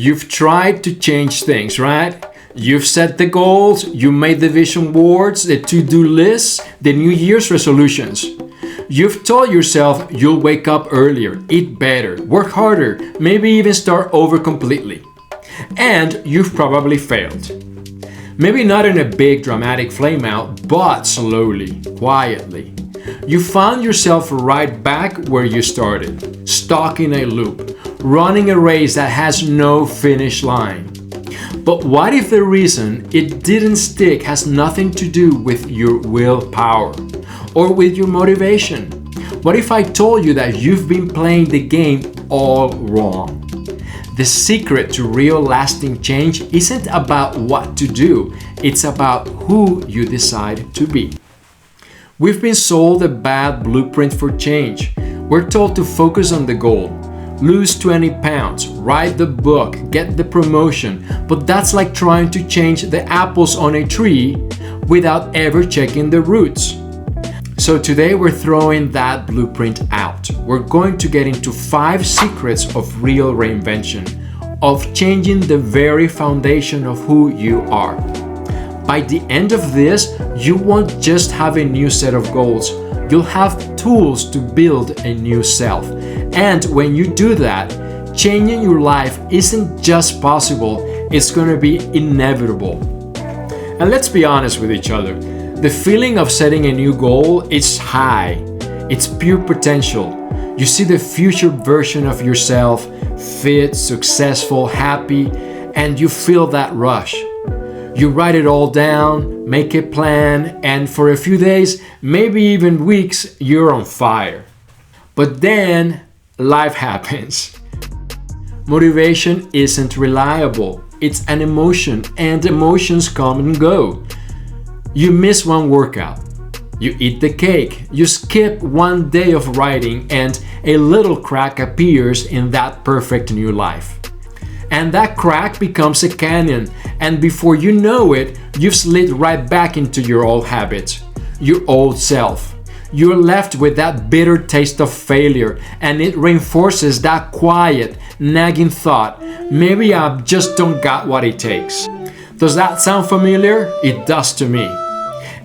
You've tried to change things, right? You've set the goals, you made the vision boards, the to-do lists, the New Year's resolutions. You've told yourself you'll wake up earlier, eat better, work harder, maybe even start over completely. And you've probably failed. Maybe not in a big dramatic flame out, but slowly, quietly. You found yourself right back where you started, stuck in a loop, running a race that has no finish line. But what if the reason it didn't stick has nothing to do with your willpower or with your motivation? What if I told you that you've been playing the game all wrong? The secret to real lasting change isn't about what to do, it's about who you decide to be. We've been sold a bad blueprint for change. We're told to focus on the goal. Lose 20 pounds, write the book, get the promotion, but that's like trying to change the apples on a tree without ever checking the roots. So today we're throwing that blueprint out. We're going to get into 5 secrets of real reinvention, of changing the very foundation of who you are. By the end of this, you won't just have a new set of goals, you'll have tools to build a new self. And when you do that, changing your life isn't just possible, it's gonna be inevitable. And let's be honest with each other. The feeling of setting a new goal is high. It's pure potential. You see the future version of yourself, fit, successful, happy, and you feel that rush. You write it all down, make a plan, and for a few days, maybe even weeks, you're on fire. But then life happens. Motivation isn't reliable. It's an emotion, and emotions come and go. You miss one workout, you eat the cake, you skip one day of writing, and a little crack appears in that perfect new life. And that crack becomes a canyon, and before you know it, you've slid right back into your old habits, your old self. You're left with that bitter taste of failure, and it reinforces that quiet, nagging thought, maybe I just don't got what it takes. Does that sound familiar? It does to me.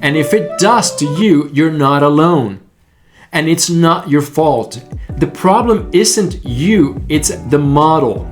And if it does to you, you're not alone. And it's not your fault. The problem isn't you, it's the model.